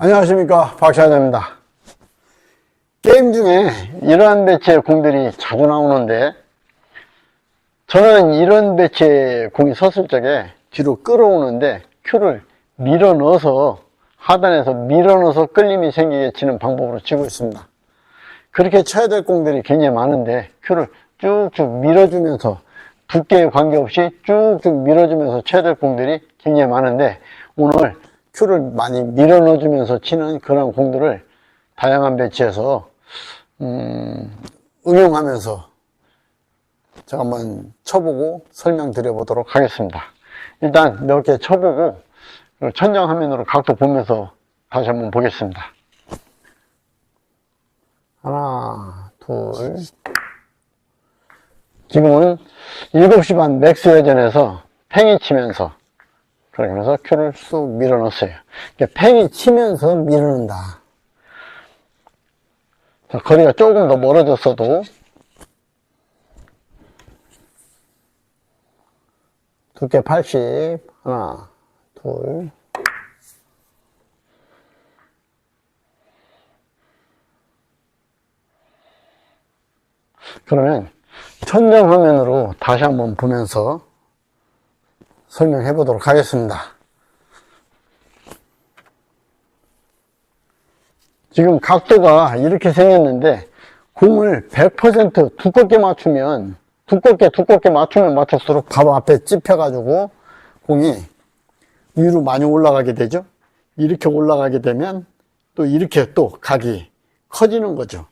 안녕하십니까, 박샤자입니다. 게임 중에 이러한 배치의 공들이 자주 나오는데, 저는 이런 배치의 공이 섰을 적에 뒤로 끌어오는데 큐를 밀어 넣어서, 하단에서 밀어 넣어서 끌림이 생기게 치는 방법으로 치고 있습니다. 그렇게 쳐야 될 공들이 굉장히 많은데 큐를 쭉쭉 밀어주면서, 두께에 관계없이 쭉쭉 밀어주면서 쳐야 될 공들이 굉장히 많은데, 오늘 큐를 많이 밀어 넣어주면서 치는 그런 공들을 다양한 배치에서 응용하면서 제가 한번 쳐보고 설명드려 보도록 하겠습니다. 일단 몇 개 쳐보고 천장 화면으로 각도 보면서 다시 한번 보겠습니다. 하나, 둘. 지금은 7시 반 맥스 회전에서 팽이 치면서, 그러면서 큐를 쑥 밀어 넣었어요. 팽이 치면서 밀어 넣는다. 자, 거리가 조금 더 멀어졌어도 두께 80, 하나, 둘. 그러면 천장 화면으로 다시 한번 보면서 설명해 보도록 하겠습니다. 지금 각도가 이렇게 생겼는데, 공을 100% 두껍게 맞추면, 두껍게 맞추면 맞출수록 바로 앞에 찝혀가지고 공이 위로 많이 올라가게 되죠. 이렇게 올라가게 되면 또 이렇게 또 각이 커지는 거죠.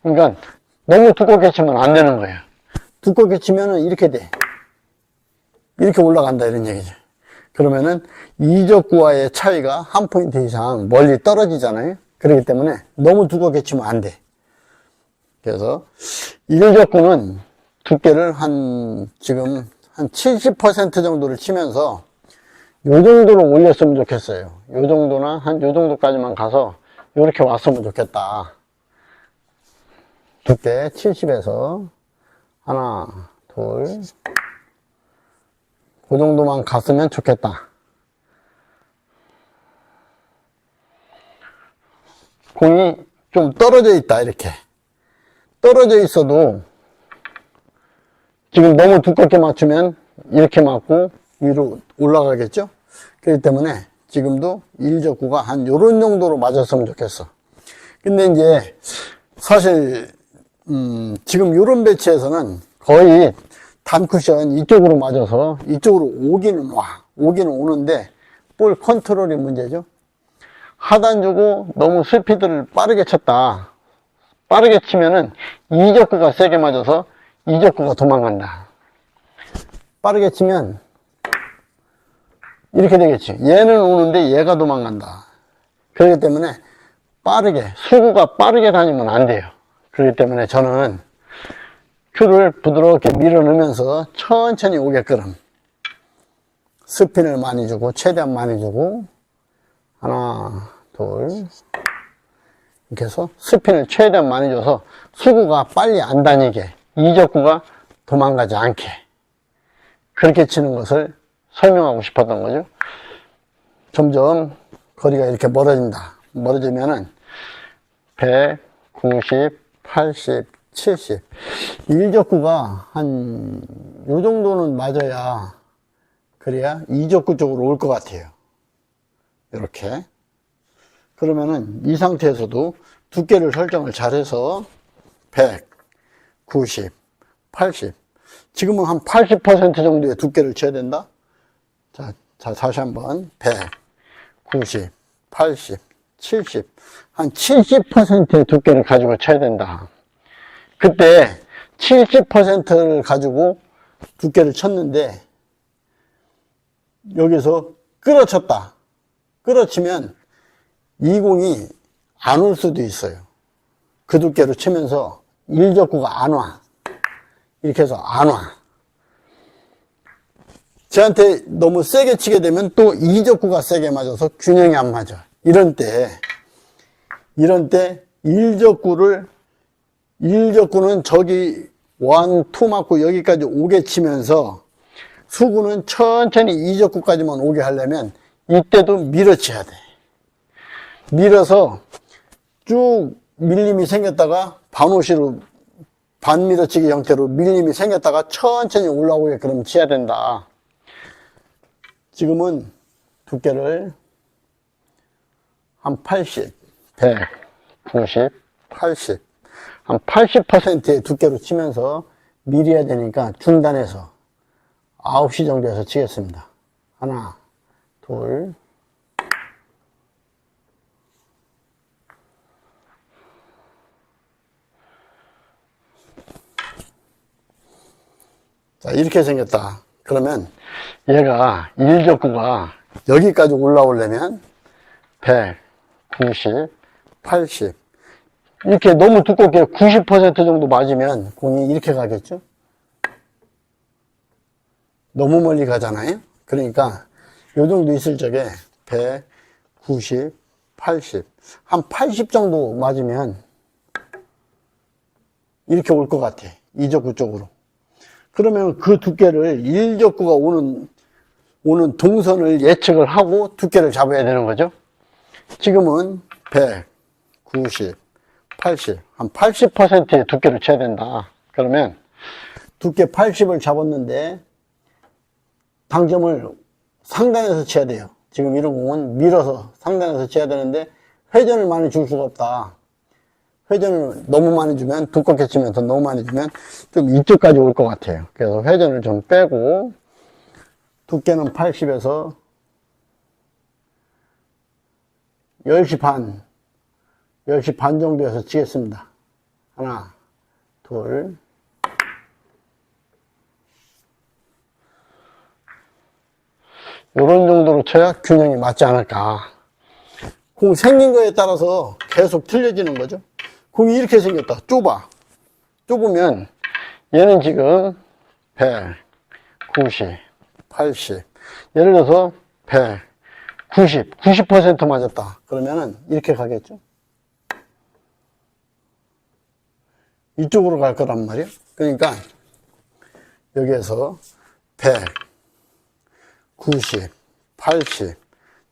그러니까 너무 두껍게 치면 안 되는 거예요. 두껍게 치면은 이렇게 돼. 이렇게 올라간다, 이런 얘기죠. 그러면은 이적구와의 차이가 한 포인트 이상 멀리 떨어지잖아요. 그렇기 때문에 너무 두껍게 치면 안 돼. 그래서 일적구는 두께를 지금 한 70% 정도를 치면서 요 정도로 올렸으면 좋겠어요. 요 정도나 한 요 정도까지만 가서 요렇게 왔으면 좋겠다. 두께 70에서 하나, 둘. 그 정도만 갔으면 좋겠다. 공이 좀 떨어져 있다, 이렇게. 떨어져 있어도 지금 너무 두껍게 맞추면 이렇게 맞고 위로 올라가겠죠? 그렇기 때문에 지금도 일적구가 한 요런 정도로 맞았으면 좋겠어. 근데 이제 사실 지금 요런 배치에서는 거의 단쿠션 이쪽으로 맞아서 이쪽으로 오기는 오는데 볼 컨트롤이 문제죠. 하단 주고 너무 스피드를 빠르게 쳤다. 빠르게 치면은 이적구가 세게 맞아서 이적구가 도망간다. 빠르게 치면 이렇게 되겠지. 얘는 오는데 얘가 도망간다. 그렇기 때문에 수구가 빠르게 다니면 안 돼요. 그렇기 때문에 저는 큐를 부드럽게 밀어 넣으면서 천천히 오게끔 스핀을 많이 주고, 최대한 많이 주고, 하나, 둘. 이렇게 해서 스핀을 최대한 많이 줘서 수구가 빨리 안 다니게, 이적구가 도망가지 않게, 그렇게 치는 것을 설명하고 싶었던 거죠. 점점 거리가 이렇게 멀어지면은 100, 90, 80, 70. 일적구가 한 요 정도는 맞아야, 그래야 이적구 쪽으로 올 것 같아요. 이렇게. 그러면은 이 상태에서도 두께를 설정을 잘해서 100, 90, 80. 지금은 한 80% 정도의 두께를 쳐야 된다. 자, 다시 한번 100, 90, 80, 70. 한 70%의 두께를 가지고 쳐야 된다. 그때 70%를 가지고 두께를 쳤는데 여기서 끌어쳤다. 끌어치면 이 공이 안 올 수도 있어요. 그 두께로 치면서 일적구가 안 와. 이렇게 해서 안 와. 저한테 너무 세게 치게 되면 또 이적구가 세게 맞아서 균형이 안 맞아. 이런 때 일적구는 저기 1, 2 맞고 여기까지 오게 치면서 수구는 천천히 이적구까지만 오게 하려면 이때도 밀어쳐야 돼. 밀어서 쭉 밀림이 생겼다가 반오시로 반밀어치기 형태로 밀림이 생겼다가 천천히 올라오게끔 치야 된다. 지금은 두께를 한 80, 100, 90, 80, 한 80%의 두께로 치면서 밀어야 되니까 중단해서 9시 정도에서 치겠습니다. 하나, 둘, 자, 이렇게 생겼다. 그러면 얘가 1족구가 여기까지 올라오려면 100, 90, 80 이렇게 너무 두껍게 90% 정도 맞으면 공이 이렇게 가겠죠? 너무 멀리 가잖아요? 그러니까 요 정도 있을 적에 100, 90, 80 한 80 정도 맞으면 이렇게 올 것 같아. 2족구 쪽으로. 그러면 그 두께를 1족구가 오는 동선을 예측을 하고 두께를 잡아야 되는 거죠. 지금은 100, 90, 80, 한 80%의 두께를 쳐야 된다. 그러면 두께 80을 잡았는데 당점을 상단에서 쳐야 돼요. 지금 이런 공은 밀어서 상단에서 쳐야 되는데 회전을 많이 줄 수가 없다. 회전을 너무 많이 주면 두껍게 치면서 너무 많이 주면 좀 이쪽까지 올 것 같아요. 그래서 회전을 좀 빼고 두께는 80에서 10시 반 10시 반 정도에서 치겠습니다. 하나, 둘, 이런 정도로 쳐야 균형이 맞지 않을까. 공 생긴 거에 따라서 계속 틀려지는 거죠. 공이 이렇게 생겼다. 좁으면 얘는 지금 100, 90, 80 예를 들어서 100, 90, 90% 맞았다. 그러면은 이렇게 가겠죠. 이쪽으로 갈 거란 말이에요. 그러니까 여기에서 100, 90, 80,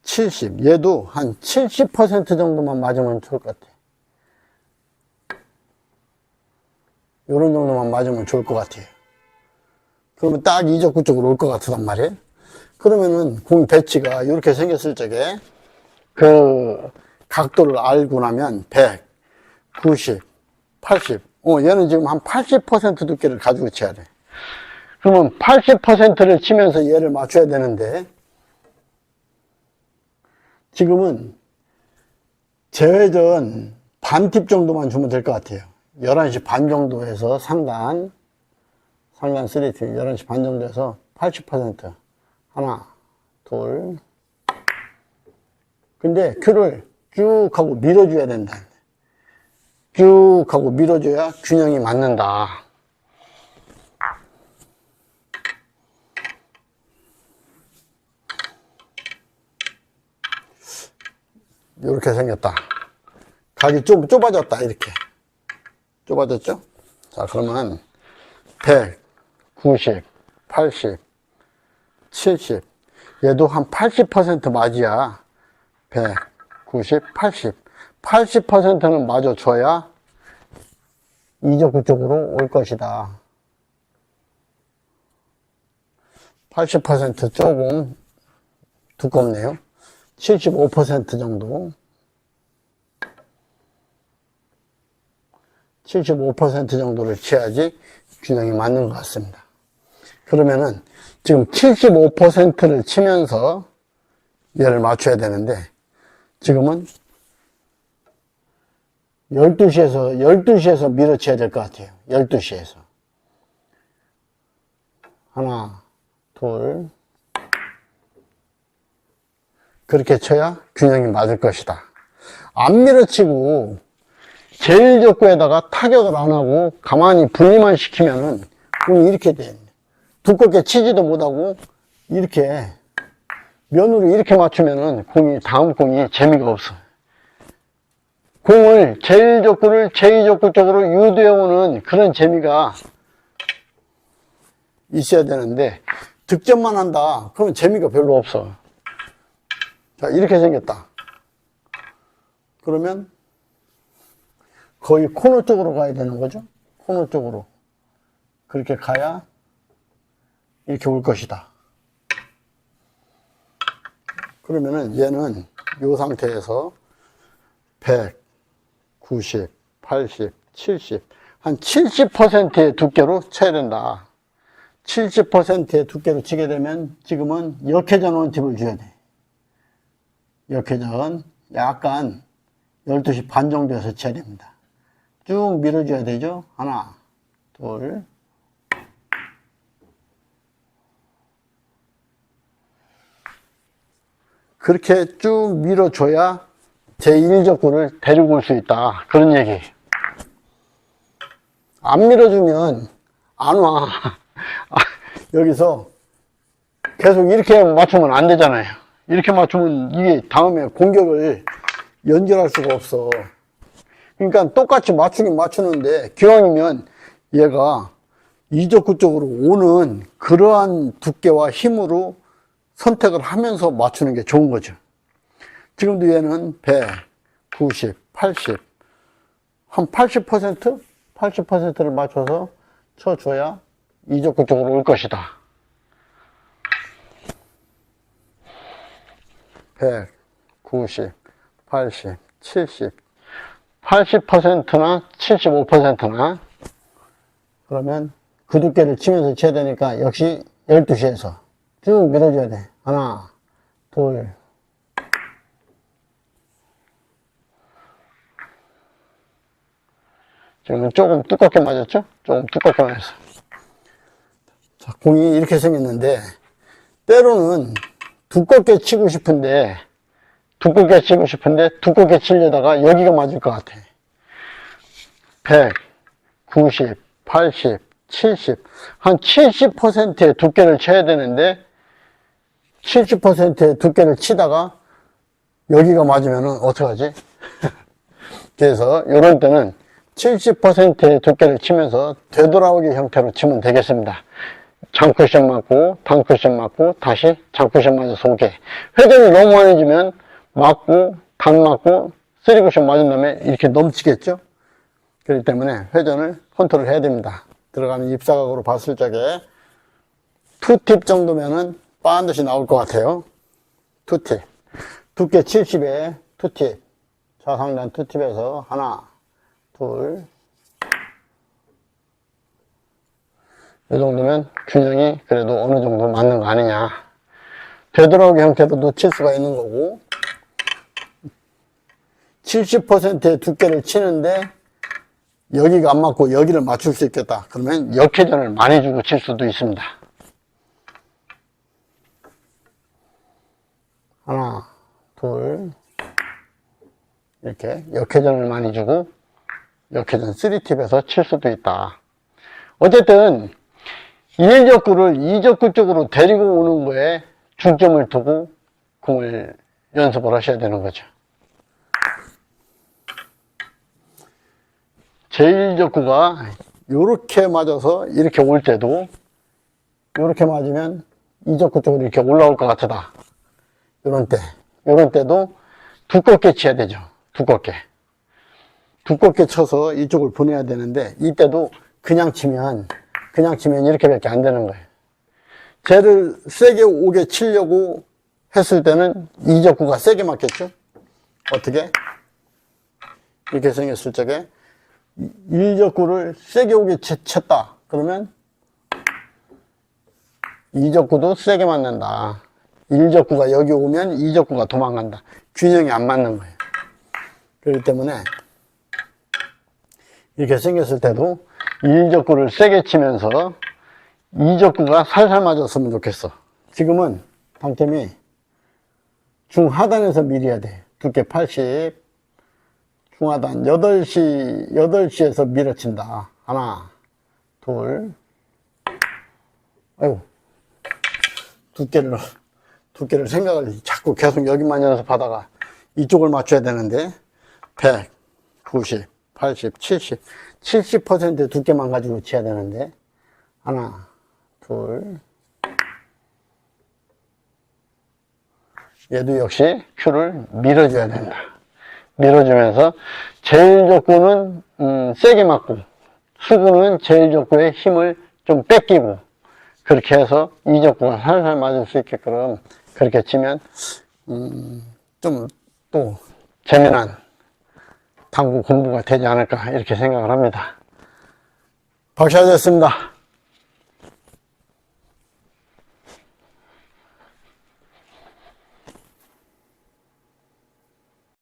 70 얘도 한 70% 정도만 맞으면 좋을 것 같아요. 요런 정도만 맞으면 좋을 것 같아요. 그러면 딱 2족구 쪽으로 올 것 같단 말이에요. 그러면은 공 배치가 이렇게 생겼을 적에 그 각도를 알고 나면 100, 90, 80 얘는 지금 한 80% 두께를 가지고 쳐야 돼. 그러면 80%를 치면서 얘를 맞춰야 되는데 지금은 제회전 반팁 정도만 주면 될 것 같아요. 11시 반 정도에서 상단 3팁 11시 반 정도에서 80% 하나, 둘 근데 큐를 쭉 하고 밀어줘야 된다. 쭉 하고 밀어줘야 균형이 맞는다. 이렇게 생겼다. 각이 좀 좁아졌다. 이렇게 좁아졌죠? 자, 그러면 100, 90, 80, 70 얘도 한 80% 맞이야. 100, 90, 80 80%는 맞아줘야 2족구 쪽으로 올 것이다. 80% 조금 두껍네요. 75% 정도 75% 정도를 쳐야지 균형이 맞는 것 같습니다. 그러면은 지금 75%를 치면서 얘를 맞춰야 되는데 지금은 12시에서 밀어쳐야 될 것 같아요. 12시에서 하나, 둘 그렇게 쳐야 균형이 맞을 것이다. 안 밀어치고 제일 족구에다가 타격을 안 하고 가만히 분리만 시키면은 공이 이렇게 돼. 두껍게 치지도 못하고 이렇게 면으로 이렇게 맞추면은 다음 공이 재미가 없어. 공을 제일 족구를 제2족구 쪽으로 유도해오는 그런 재미가 있어야 되는데 득점만 한다. 그러면 재미가 별로 없어. 자, 이렇게 생겼다. 그러면 거의 코너 쪽으로 가야 되는 거죠. 코너 쪽으로. 그렇게 가야 이렇게 올 것이다. 그러면은 얘는 이 상태에서 100, 90, 80, 70, 한 70%의 두께로 쳐야 된다. 70%의 두께로 치게 되면 지금은 역회전 원팁을 줘야 돼. 역회전 약간 12시 반 정도에서 쳐야 됩니다. 쭉 밀어줘야 되죠. 하나, 둘, 그렇게 쭉 밀어줘야 제1적구를 데리고 올 수 있다. 그런 얘기. 안 밀어주면 안 와. 여기서 계속 이렇게 맞추면 안 되잖아요. 이렇게 맞추면 이게 다음에 공격을 연결할 수가 없어. 그러니까 똑같이 맞추긴 맞추는데 기왕이면 얘가 이적구 쪽으로 오는 그러한 두께와 힘으로 선택을 하면서 맞추는 게 좋은 거죠. 지금도 얘는 100, 90, 80, 한 80%? 80%를 맞춰서 쳐줘야 이적구 쪽으로 올 것이다. 100, 90, 80, 70, 80%나 75%나 그러면 그 두께를 치면서 쳐야 되니까 역시 12시에서 쭉 밀어줘야 돼. 하나, 둘, 지금 조금 두껍게 맞았죠? 조금 두껍게 맞았어. 자, 공이 이렇게 생겼는데 때로는 두껍게 치고 싶은데 두껍게 치려다가 여기가 맞을 것 같아. 100, 90, 80, 70, 한 70%의 두께를 쳐야 되는데 70%의 두께를 치다가 여기가 맞으면은 어떡하지? 그래서 이런 때는 70%의 두께를 치면서 되돌아오기 형태로 치면 되겠습니다. 장쿠션 맞고 단쿠션 맞고 다시 장쿠션 맞아서 오게. 회전이 너무 많이 주면 맞고 단 맞고 3쿠션 맞은 다음에 이렇게 넘치겠죠. 그렇기 때문에 회전을 컨트롤 해야 됩니다. 들어가는 입사각으로 봤을 적에 2팁 정도면은 반드시 나올 것 같아요. 2팁. 두께 70에 2팁. 좌상단 2팁에서 하나, 둘. 이 정도면 균형이 그래도 어느 정도 맞는 거 아니냐. 되돌아오기 형태도 놓칠 수가 있는 거고 70%의 두께를 치는데 여기가 안 맞고 여기를 맞출 수 있겠다. 그러면 역회전을 많이 주고 칠 수도 있습니다. 하나, 둘, 이렇게 역회전을 많이 주고 역회전 3팁에서 칠 수도 있다. 어쨌든 1적구를 2적구 쪽으로 데리고 오는 거에 중점을 두고 공을 연습을 하셔야 되는 거죠. 제1적구가 이렇게 맞아서 이렇게 올 때도 이렇게 맞으면 2적구 쪽으로 이렇게 올라올 것 같다. 이런 때도 두껍게 쳐야 되죠. 두껍게 쳐서 이쪽을 보내야 되는데 이때도 그냥 치면 이렇게밖에 안 되는 거예요. 쟤를 세게 오게 치려고 했을 때는 이적구가 세게 맞겠죠. 어떻게? 이렇게 생겼을 적에 이적구를 세게 오게 쳤다. 그러면 이적구도 세게 맞는다. 1적구가 여기 오면 2적구가 도망간다. 균형이 안 맞는 거예요. 그렇기 때문에 이렇게 생겼을 때도 1적구를 세게 치면서 2적구가 살살 맞았으면 좋겠어. 지금은 당점이 중하단에서 밀어야 돼. 두께 80, 중하단 8시에서 밀어친다. 하나, 둘, 아이고, 두께를 생각을 자꾸 계속 여기만 연습하다가 이쪽을 맞춰야 되는데 100, 90, 80, 70, 70%의 두께만 가지고 쳐야 되는데 하나, 둘, 얘도 역시 큐를 밀어줘야 된다. 밀어주면서 제일족구는 세게 맞고 수구는 제일족구의 힘을 좀 뺏기고 그렇게 해서 이족구가 살살 맞을 수 있게끔 그렇게 치면 좀 또 재미난 당구 공부가 되지 않을까 이렇게 생각을 합니다. 박샤였습니다.